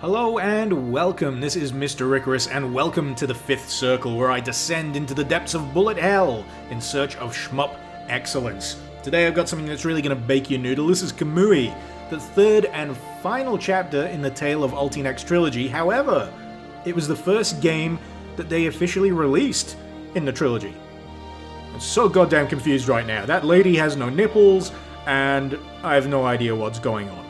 Hello and welcome, this is Mr. Icarus, and welcome to the Fifth Circle, where I descend into the depths of bullet hell in search of shmup excellence. Today I've got something that's really going to bake your noodle. This is Kamui, the third and final chapter in the Tale of ALLTYNEX trilogy. However, it was the first game that they officially released in the trilogy. I'm so goddamn confused right now. That lady has no nipples, and I have no idea what's going on.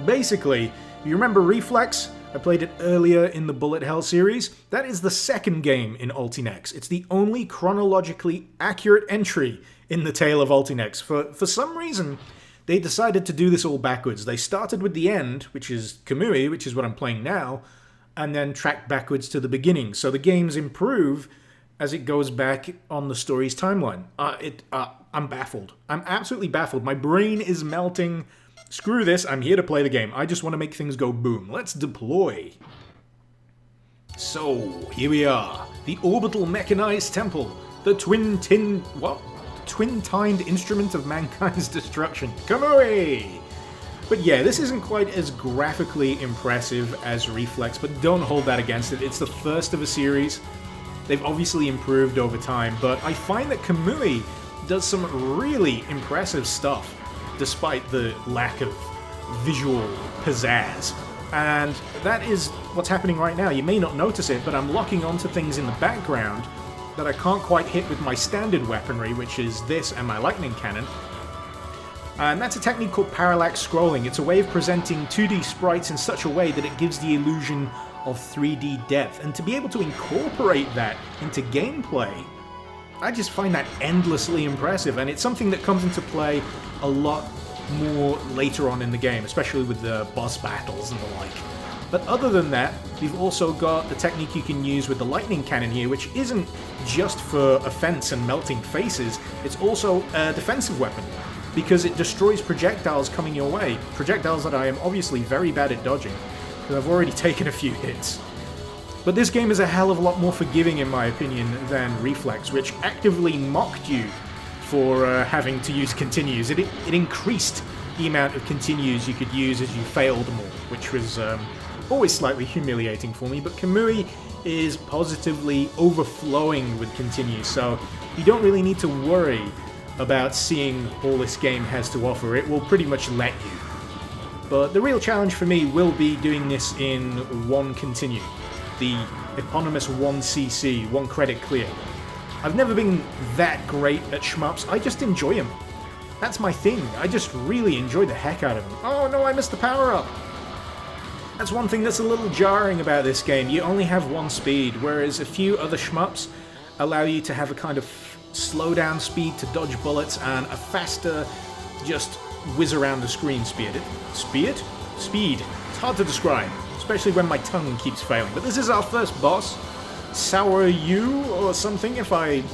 Basically, you remember Reflex? I played it earlier in the Bullet Hell series. That is the second game in ALLTYNEX. It's the only chronologically accurate entry in the Tale of ALLTYNEX. For some reason, they decided to do this all backwards. They started with the end, which is Kamui, which is what I'm playing now, and then tracked backwards to the beginning. So the games improve as it goes back on the story's timeline. I'm baffled. I'm absolutely baffled. My brain is melting. Screw this, I'm here to play the game. I just want to make things go boom. Let's deploy. So, here we are. The orbital mechanized temple. The twin-tined instrument of mankind's destruction. Kamui! But yeah, this isn't quite as graphically impressive as Reflex, but don't hold that against it. It's the first of a series. They've obviously improved over time, but I find that Kamui does some really impressive stuff, despite the lack of visual pizzazz. And that is what's happening right now. You may not notice it, but I'm locking onto things in the background that I can't quite hit with my standard weaponry, which is this and my lightning cannon. And that's a technique called parallax scrolling. It's a way of presenting 2D sprites in such a way that it gives the illusion of 3D depth. And to be able to incorporate that into gameplay, I just find that endlessly impressive, and it's something that comes into play a lot more later on in the game, especially with the boss battles and the like. But other than that, we've also got the technique you can use with the lightning cannon here, which isn't just for offense and melting faces, it's also a defensive weapon, because it destroys projectiles coming your way. Projectiles that I am obviously very bad at dodging, because I've already taken a few hits. But this game is a hell of a lot more forgiving, in my opinion, than Reflex, which actively mocked you for having to use continues. It increased the amount of continues you could use as you failed more, which was always slightly humiliating for me. But Kamui is positively overflowing with continues, so you don't really need to worry about seeing all this game has to offer. It will pretty much let you. But the real challenge for me will be doing this in one continue. The eponymous 1cc, 1 credit clear. I've never been that great at shmups, I just enjoy them. That's my thing, I just really enjoy the heck out of them. Oh no, I missed the power-up! That's one thing that's a little jarring about this game. You only have one speed, whereas a few other shmups allow you to have a kind of slow down speed to dodge bullets and a faster, just whiz around the screen speed. Speed? Speed. It's hard to describe, especially when my tongue keeps failing. But this is our first boss, Sour You or something, if I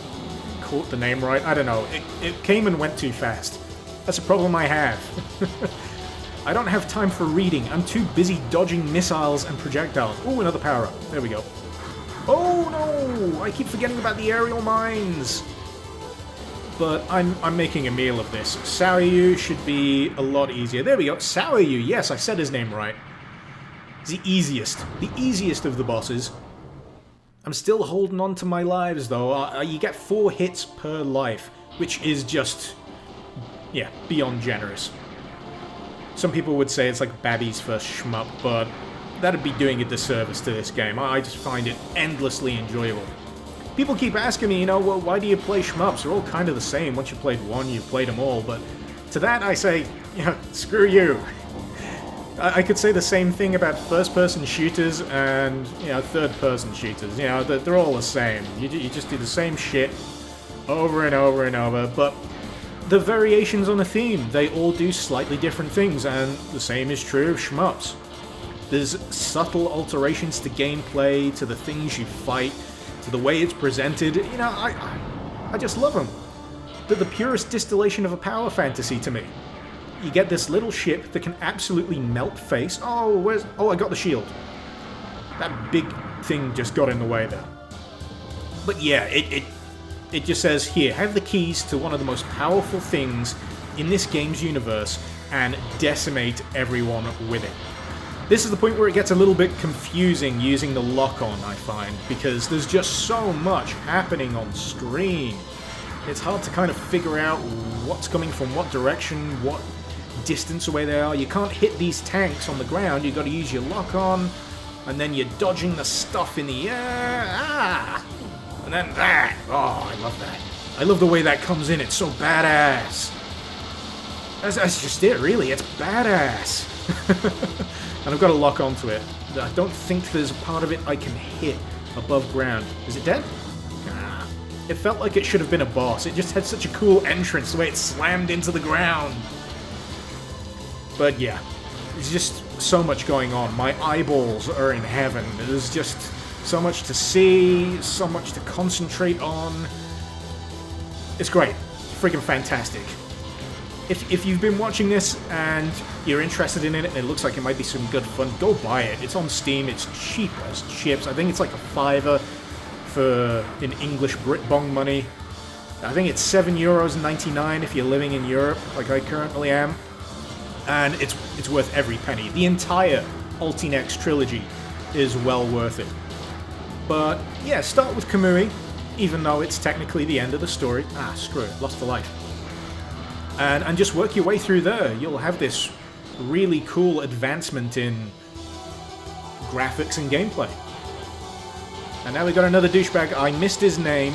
caught the name right. I don't know. It came and went too fast. That's a problem I have. I don't have time for reading. I'm too busy dodging missiles and projectiles. Ooh, another power-up. There we go. Oh no! I keep forgetting about the aerial mines. But I'm making a meal of this. Sour You should be a lot easier. There we go. Sour You. Yes, I said his name right. It's the easiest of the bosses. I'm still holding on to my lives, though. You get 4 hits per life, which is just, yeah, beyond generous. Some people would say it's like Babby's first shmup, but that'd be doing a disservice to this game. I just find it endlessly enjoyable. People keep asking me, well, why do you play shmups? They're all kind of the same. Once you played one, you've played them all. But to that, I say, screw you. I could say the same thing about first-person shooters and, third-person shooters. They're all the same. You just do the same shit over and over and over, but the variations on a theme, they all do slightly different things, and the same is true of shmups. There's subtle alterations to gameplay, to the things you fight, to the way it's presented. I just love them. They're the purest distillation of a power fantasy to me. You get this little ship that can absolutely melt face. Oh, I got the shield. That big thing just got in the way there. But yeah, it just says, here, have the keys to one of the most powerful things in this game's universe and decimate everyone with it. This is the point where it gets a little bit confusing using the lock-on, I find, because there's just so much happening on screen. It's hard to kind of figure out what's coming from what direction, what distance away they are. You can't hit these tanks on the ground, you've got to use your lock-on, and then you're dodging the stuff in the air. Ah! And then that! Oh, I love that. I love the way that comes in, it's so badass. That's just it, really, it's badass. And I've got to lock onto it. I don't think there's a part of it I can hit above ground. Is it dead? Ah. It felt like it should have been a boss. It just had such a cool entrance, the way it slammed into the ground. But yeah, there's just so much going on. My eyeballs are in heaven. There's just so much to see, so much to concentrate on. It's great. It's freaking fantastic. If you've been watching this and you're interested in it and it looks like it might be some good fun, go buy it. It's on Steam. It's cheap as chips. I think it's like a $5 for in English Britbong money. I think it's €7.99 if you're living in Europe, like I currently am. And it's worth every penny. The entire ALLTYNEX trilogy is well worth it. But yeah, start with Kamui, even though it's technically the end of the story. Ah, screw it, lost a life. And just work your way through there. You'll have this really cool advancement in graphics and gameplay. And now we got another douchebag. I missed his name,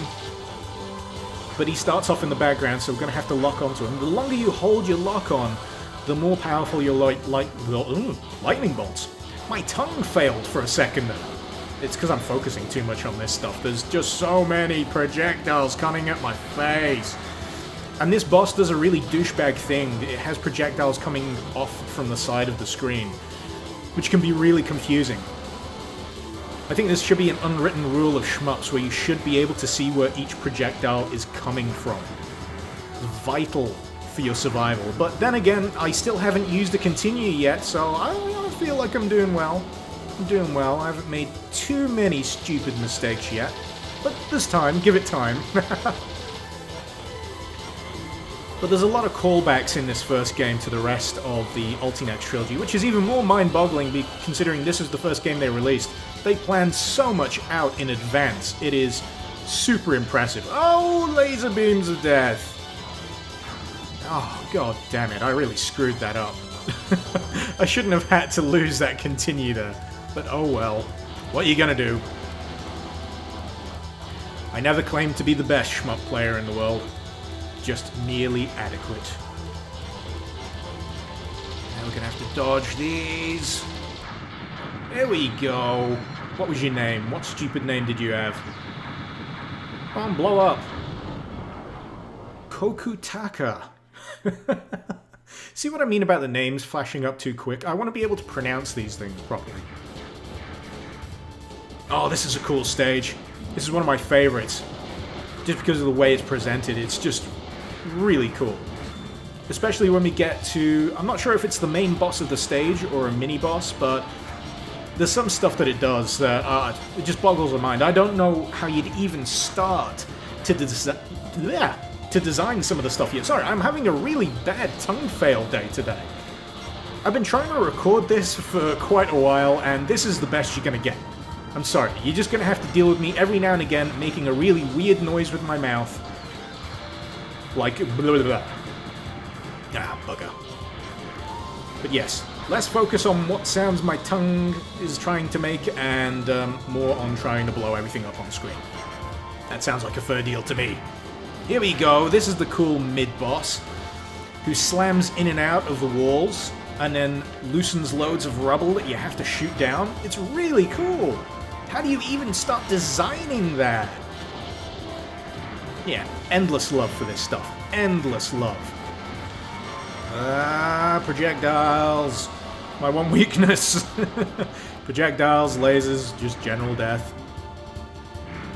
but he starts off in the background, so we're going to have to lock onto him. The longer you hold your lock on, the more powerful your lightning bolts. My tongue failed for a second there. It's because I'm focusing too much on this stuff. There's just so many projectiles coming at my face. And this boss does a really douchebag thing. It has projectiles coming off from the side of the screen, which can be really confusing. I think this should be an unwritten rule of shmups where you should be able to see where each projectile is coming from. Vital for your survival. But then again, I still haven't used a continue yet, so I feel like I'm doing well. I'm doing well. I haven't made too many stupid mistakes yet. But this time, give it time. But there's a lot of callbacks in this first game to the rest of the ALLTYNEX trilogy, which is even more mind-boggling considering this is the first game they released. They planned so much out in advance. It is super impressive. Oh, laser beams of death! Oh, god damn it, I really screwed that up. I shouldn't have had to lose that continue there. But oh well. What are you gonna do? I never claimed to be the best shmup player in the world. Just merely adequate. Now we're gonna have to dodge these. There we go. What was your name? What stupid name did you have? Come on, blow up. Kokutaka. See what I mean about the names flashing up too quick? I want to be able to pronounce these things properly. Oh, this is a cool stage. This is one of my favorites. Just because of the way it's presented, it's just really cool. Especially when we get to... I'm not sure if it's the main boss of the stage or a mini-boss, but there's some stuff that it does that it just boggles the mind. I don't know how you'd even start to design some of the stuff yet. Sorry, I'm having a really bad tongue fail day today. I've been trying to record this for quite a while, and this is the best you're gonna get. I'm sorry, you're just gonna have to deal with me every now and again making a really weird noise with my mouth. Like, blah, blah, blah. Ah, bugger. But yes, less focus on what sounds my tongue is trying to make, and more on trying to blow everything up on screen. That sounds like a fair deal to me. Here we go, this is the cool mid-boss, who slams in and out of the walls, and then loosens loads of rubble that you have to shoot down. It's really cool! How do you even start designing that? Yeah, endless love for this stuff. Endless love. Ah, projectiles. My one weakness. Projectiles, lasers, just general death.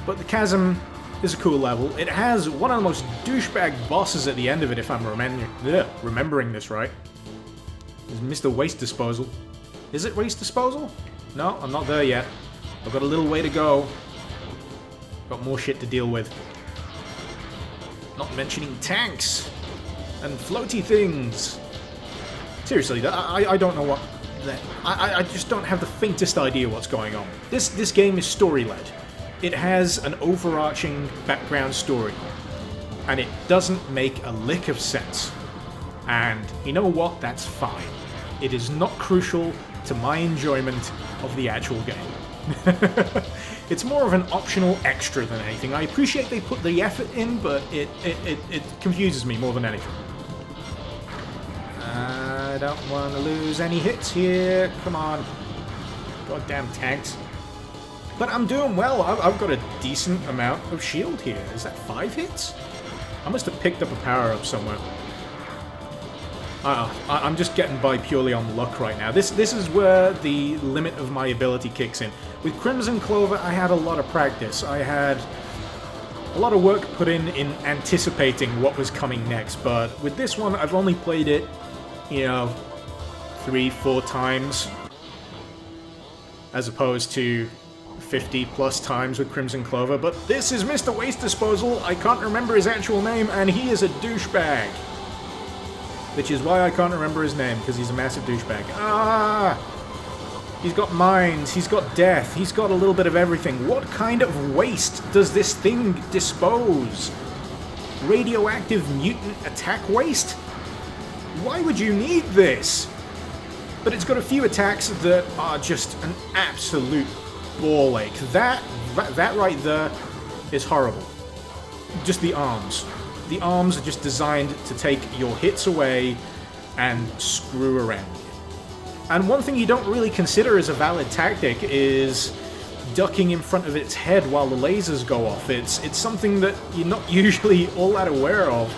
But the chasm is a cool level. It has one of the most douchebag bosses at the end of it, if I'm remembering this right. Is Mr. Waste Disposal. Is it Waste Disposal? No, I'm not there yet. I've got a little way to go. Got more shit to deal with. Not mentioning tanks and floaty things. Seriously, I don't know what that I just don't have the faintest idea what's going on. This game is story-led. It has an overarching background story, and it doesn't make a lick of sense. And you know what? That's fine. It is not crucial to my enjoyment of the actual game. It's more of an optional extra than anything. I appreciate they put the effort in, but it confuses me more than anything. I don't want to lose any hits here. Come on. Goddamn tanks. But I'm doing well. I've got a decent amount of shield here. Is that 5 hits? I must have picked up a power-up somewhere. I'm just getting by purely on luck right now. This is where the limit of my ability kicks in. With Crimson Clover, I had a lot of practice. I had a lot of work put in anticipating what was coming next, but with this one, I've only played it, you know, 3-4 times, as opposed to 50 plus times with Crimson Clover. But this is Mr. Waste Disposal. I can't remember his actual name, and he is a douchebag. Which is why I can't remember his name, because he's a massive douchebag. He's got mines, he's got death, he's got a little bit of everything. What kind of waste does this thing dispose? Radioactive mutant attack waste? Why would you need this? But it's got a few attacks that are just an absolute ball ache. That right there is horrible. Just the arms. The arms are just designed to take your hits away and screw around you. And one thing you don't really consider as a valid tactic is ducking in front of its head while the lasers go off. It's something that you're not usually all that aware of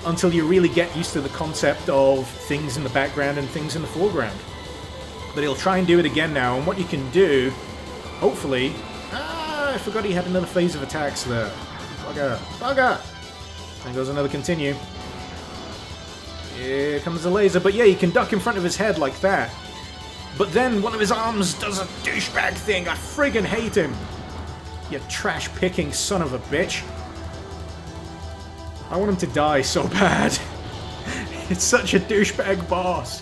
until you really get used to the concept of things in the background and things in the foreground. But he'll try and do it again now, and what you can do, hopefully... I forgot he had another phase of attacks there. Bugger! Bugger! There goes another continue. Here comes the laser, but yeah, you can duck in front of his head like that. But then one of his arms does a douchebag thing. I friggin' hate him. You trash-picking son of a bitch. I want him to die so bad. It's such a douchebag boss.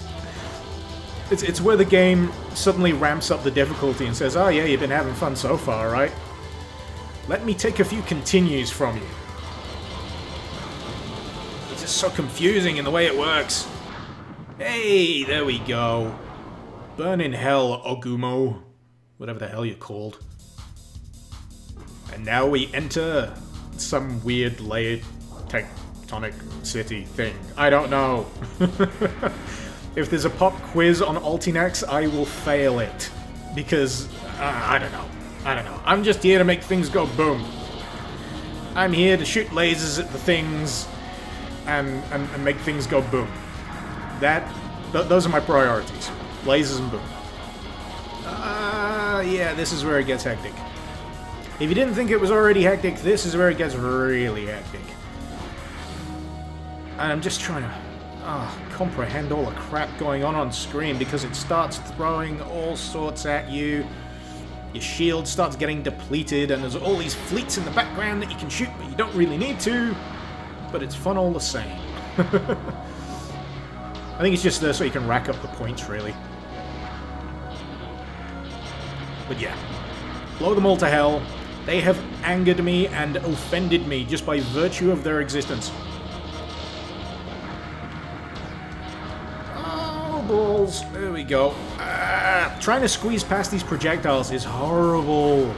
It's where the game suddenly ramps up the difficulty and says, oh yeah, you've been having fun so far, right? Let me take a few continues from you. It's just so confusing in the way it works. Hey, there we go. Burn in hell, Ogumo. Whatever the hell you're called. And now we enter some weird layered tectonic city thing. I don't know. If there's a pop quiz on ALLTYNEX, I will fail it. Because, I don't know. I'm just here to make things go boom. I'm here to shoot lasers at the things and make things go boom. Those are my priorities. Lasers and boom. Yeah, this is where it gets hectic. If you didn't think it was already hectic, this is where it gets really hectic. And I'm just trying to comprehend all the crap going on screen, because it starts throwing all sorts at you. Your shield starts getting depleted, and there's all these fleets in the background that you can shoot, but you don't really need to. But it's fun all the same. I think it's just there so you can rack up the points, really. But yeah. Blow them all to hell. They have angered me and offended me just by virtue of their existence. Oh, balls. There we go. Trying to squeeze past these projectiles is horrible.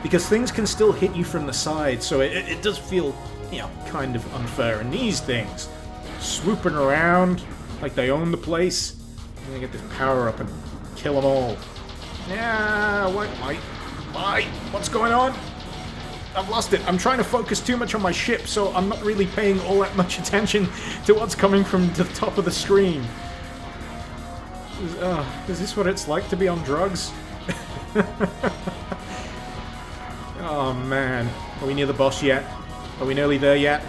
Because things can still hit you from the side, so it does feel, you know, kind of unfair. And these things, swooping around like they own the place, and they get this power up and kill them all. Yeah, what? Why? What's going on? I've lost it. I'm trying to focus too much on my ship, so I'm not really paying all that much attention to what's coming from the top of the screen. Is this what it's like to be on drugs? Oh man. Are we near the boss yet? Are we nearly there yet?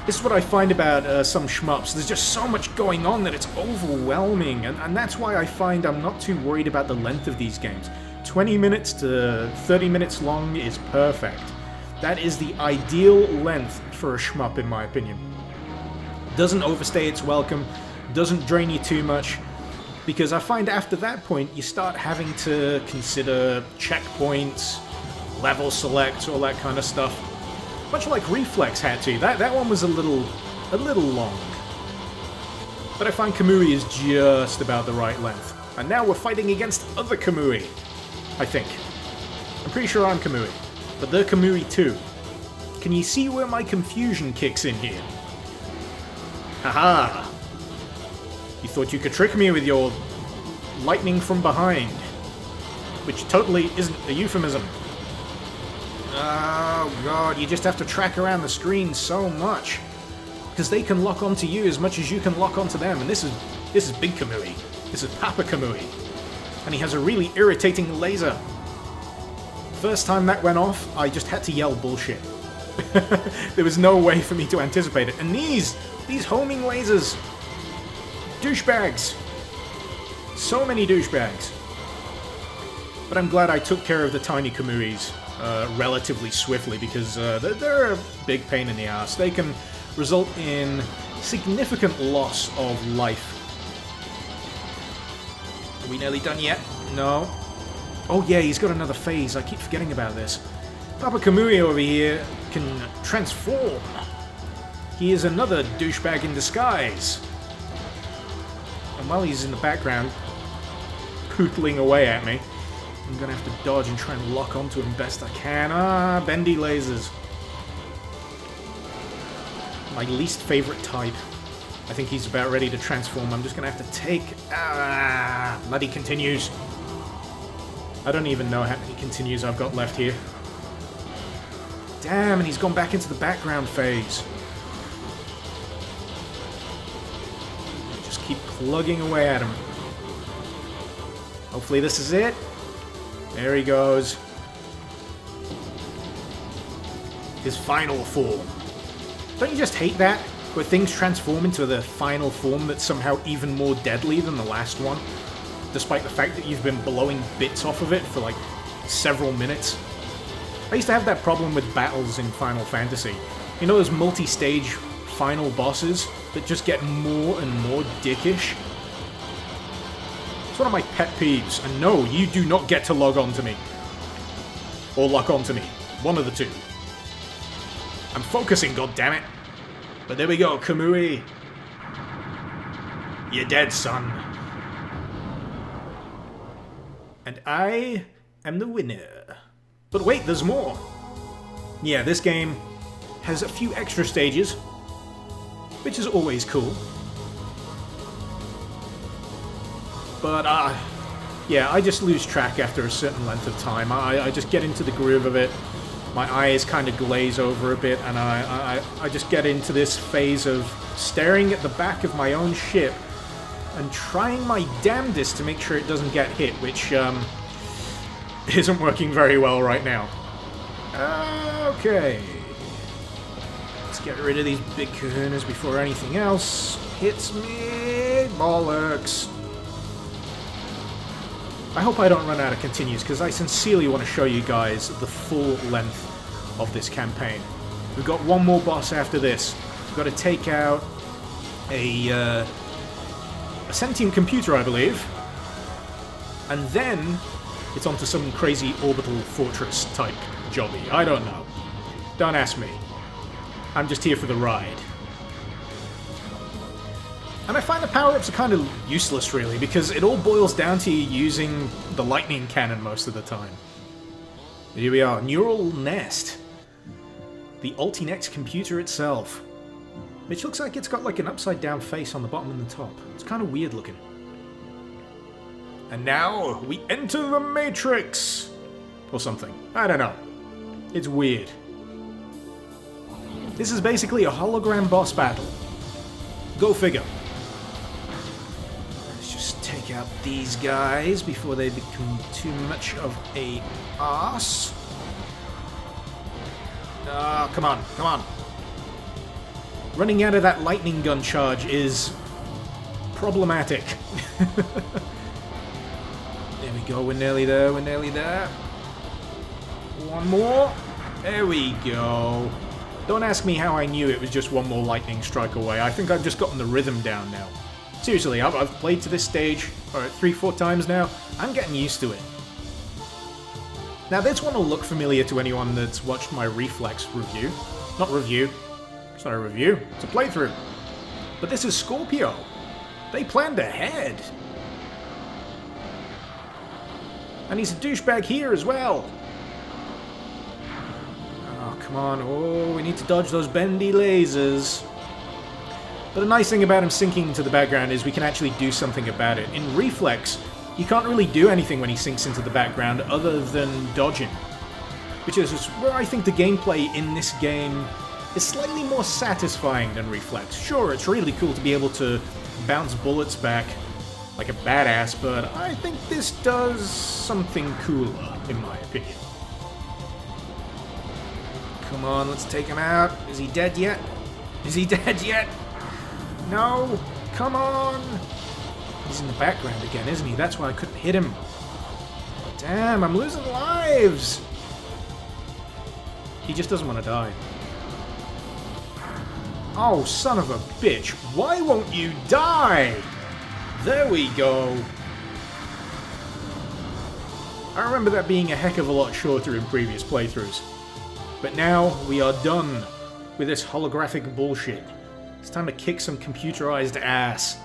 This is what I find about some shmups. There's just so much going on that it's overwhelming, and that's why I find I'm not too worried about the length of these games. 20 minutes to 30 minutes long is perfect. That is the ideal length for a shmup, in my opinion. Doesn't overstay its welcome, doesn't drain you too much, because I find after that point you start having to consider checkpoints, level select, all that kind of stuff. Much like Reflex had to. That one was a little long. But I find Kamui is just about the right length. And now we're fighting against other Kamui, I think. I'm pretty sure I'm Kamui, but they're Kamui too. Can you see where my confusion kicks in here? Haha! You thought you could trick me with your lightning from behind, which totally isn't a euphemism. Oh god, you just have to track around the screen so much. Because they can lock onto you as much as you can lock onto them, and this is Big Kamui. This is Papa Kamui. And he has a really irritating laser. First time that went off, I just had to yell bullshit. There was no way for me to anticipate it. And these homing lasers. Douchebags. So many douchebags. But I'm glad I took care of the tiny Kamuis relatively swiftly, because they're a big pain in the ass. They can result in significant loss of life. Are we nearly done yet? No. Oh yeah, he's got another phase. I keep forgetting about this. Papa Kamui over here can transform. He is another douchebag in disguise. And while he's in the background, pootling away at me, I'm gonna have to dodge and try and lock onto him best I can. Ah, bendy lasers. My least favorite type. I think he's about ready to transform. I'm just gonna have to take... Ah, bloody continues. I don't even know how many continues I've got left here. Damn, and he's gone back into the background phase. Just keep plugging away at him. Hopefully this is it. There he goes. His final form. Don't you just hate that? Where things transform into the final form that's somehow even more deadly than the last one? Despite the fact that you've been blowing bits off of it for like several minutes. I used to have that problem with battles in Final Fantasy. You know those multi-stage final bosses that just get more and more dickish? It's one of my pet peeves, and no, you do not get to log on to me. Or lock onto me. One of the two. I'm focusing, goddammit. But there we go, Kamui. You're dead, son. And I am the winner. But wait, there's more. Yeah, this game has a few extra stages, which is always cool. But, yeah, I just lose track after a certain length of time. I just get into the groove of it. My eyes kind of glaze over a bit, and I just get into this phase of staring at the back of my own ship and trying my damnedest to make sure it doesn't get hit, which isn't working very well right now. Okay. Let's get rid of these big kahunas before anything else hits me. Bollocks. I hope I don't run out of continues, because I sincerely want to show you guys the full length of this campaign. We've got one more boss after this. We've got to take out a sentient computer, I believe. And then it's onto some crazy orbital fortress type jobby. I don't know. Don't ask me. I'm just here for the ride. And I find the power-ups are kind of useless, really, because it all boils down to you using the lightning cannon most of the time. Here we are, Neural Nest. The ALLTYNEX computer itself. Which looks like it's got like an upside-down face on the bottom and the top. It's kind of weird looking. And now, we enter the Matrix! Or something. I don't know. It's weird. This is basically a hologram boss battle. Go figure. Take out these guys before they become too much of a arse. Oh, come on, come on. Running out of that lightning gun charge is problematic. There we go, we're nearly there, we're nearly there. One more. There we go. Don't ask me how I knew it was just one more lightning strike away. I think I've just gotten the rhythm down now. Seriously, I've played to this stage 3-4 times now. I'm getting used to it. Now this one will look familiar to anyone that's watched my Reflex review. Not review. It's not a review. It's a playthrough. But this is Scorpio. They planned ahead. And he's a douchebag here as well. Oh, come on. Oh, we need to dodge those bendy lasers. But the nice thing about him sinking into the background is we can actually do something about it. In Reflex, you can't really do anything when he sinks into the background other than dodging. Which is where I think the gameplay in this game is slightly more satisfying than Reflex. Sure, it's really cool to be able to bounce bullets back like a badass, but I think this does something cooler, in my opinion. Come on, let's take him out. Is he dead yet? Is he dead yet? No! Come on! He's in the background again, isn't he? That's why I couldn't hit him. Damn, I'm losing lives! He just doesn't want to die. Oh, son of a bitch. Why won't you die? There we go. I remember that being a heck of a lot shorter in previous playthroughs. But now we are done with this holographic bullshit. It's time to kick some computerized ass.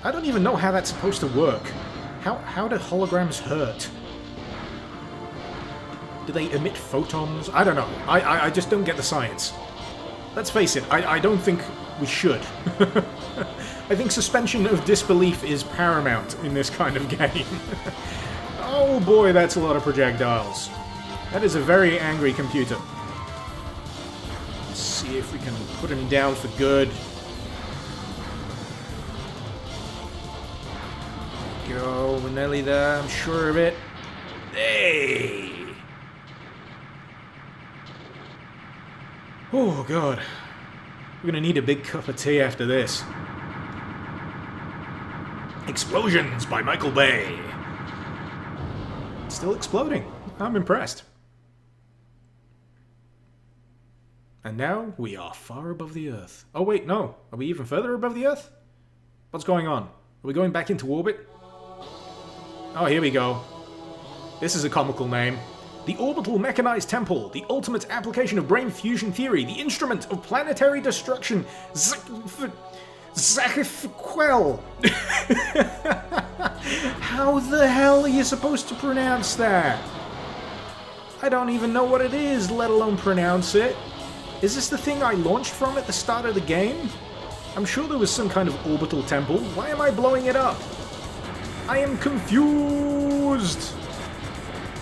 I don't even know how that's supposed to work. How do holograms hurt? Do they emit photons? I don't know. I just don't get the science. Let's face it, I don't think we should. I think suspension of disbelief is paramount in this kind of game. Oh boy, that's a lot of projectiles. That is a very angry computer. Let's see if we can put him down for good. Go, we're nearly there, I'm sure of it. Hey! Oh god. We're gonna need a big cup of tea after this. Explosions by Michael Bay. It's still exploding. I'm impressed. And now we are far above the Earth. Oh wait, no. Are we even further above the Earth? What's going on? Are we going back into orbit? Oh, here we go. This is a comical name. The Orbital Mechanized Temple, the ultimate application of brain fusion theory, the instrument of planetary destruction, Zachiquel. How the hell are you supposed to pronounce that? I don't even know what it is, let alone pronounce it. Is this the thing I launched from at the start of the game? I'm sure there was some kind of orbital temple. Why am I blowing it up? I am confused.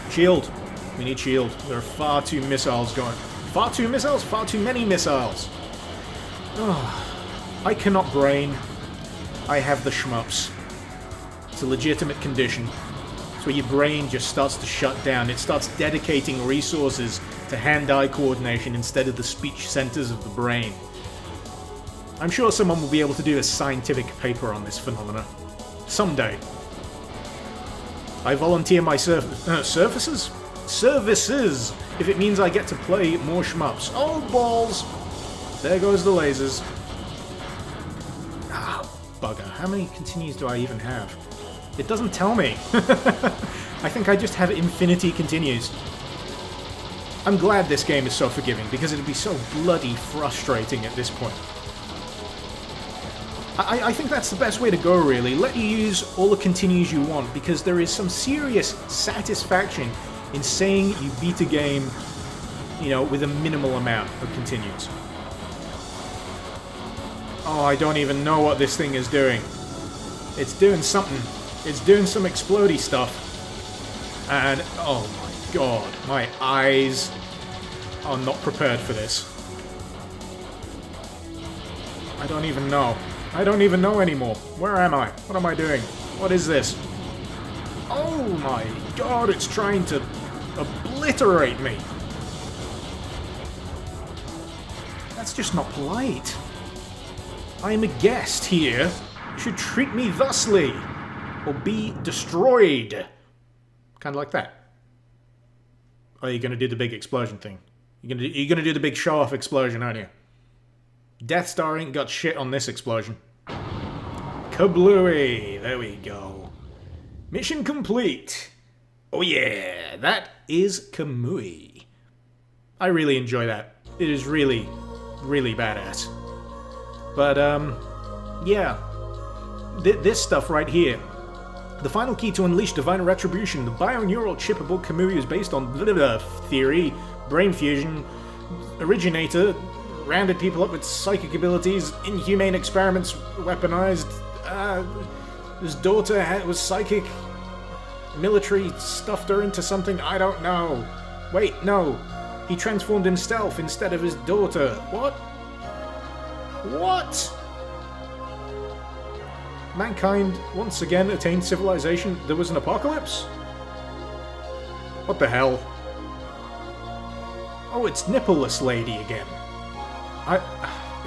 Shield. We need shield. There are far too missiles going. Far too missiles? Far too many missiles. Oh, I cannot brain. I have the shmups. It's a legitimate condition. It's where your brain just starts to shut down. It starts dedicating resources to hand-eye coordination instead of the speech centers of the brain. I'm sure someone will be able to do a scientific paper on this phenomena. Someday. I volunteer my services? Services! If it means I get to play more shmups. Oh, balls! There goes the lasers. Ah, bugger. How many continues do I even have? It doesn't tell me. I think I just have infinity continues. I'm glad this game is so forgiving, because it'd be so bloody frustrating at this point. I think that's the best way to go, really. Let you use all the continues you want, because there is some serious satisfaction in saying you beat a game, you know, with a minimal amount of continues. Oh, I don't even know what this thing is doing. It's doing something. It's doing some explodey stuff. And, oh my god, my eyes are not prepared for this. I don't even know. I don't even know anymore. Where am I? What am I doing? What is this? Oh my god, it's trying to obliterate me. That's just not polite. I am a guest here. You should treat me thusly, or be destroyed. Kind of like that. Oh, you're gonna do the big explosion thing. You're gonna do the big show-off explosion, aren't you? Death Star ain't got shit on this explosion. Kablooey! There we go. Mission complete. Oh yeah, that is Kamui. I really enjoy that. It is really, really badass. But, yeah. This stuff right here. The final key to unleash divine retribution. The bioneural chip aboard Kamui is based on theory, brain fusion, originator, rounded people up with psychic abilities, inhumane experiments weaponized, his daughter was psychic, military stuffed her into something, I don't know. Wait, no. He transformed himself instead of his daughter. What? What? Mankind once again attained civilization. There was an apocalypse? What the hell? Oh, it's Nippleless Lady again.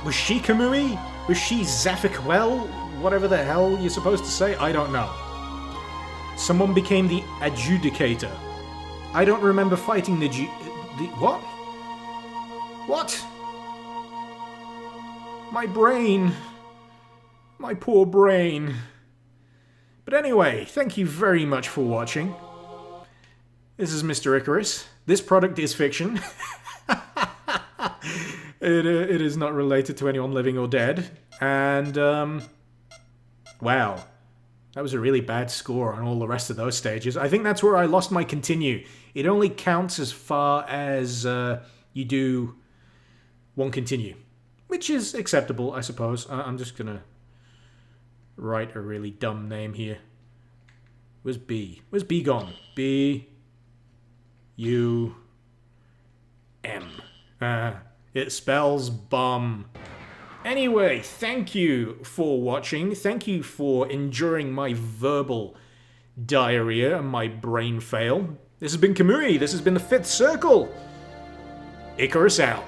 Was she Kamui? Was she Zaphiquel? Whatever the hell you're supposed to say? I don't know. Someone became the adjudicator. I don't remember fighting the what? What? My brain. My poor brain. But anyway, thank you very much for watching. This is Mr. Icarus. This product is fiction. It is not related to anyone living or dead. And, wow. That was a really bad score on all the rest of those stages. I think that's where I lost my continue. It only counts as far as you do one continue. Which is acceptable, I suppose. I'm just gonna write a really dumb name here. Where's B? Where's B gone? B... U... M. It spells bum. Anyway, thank you for watching. Thank you for enduring my verbal diarrhea and my brain fail. This has been Kamui. This has been the Fifth Circle. Icarus out.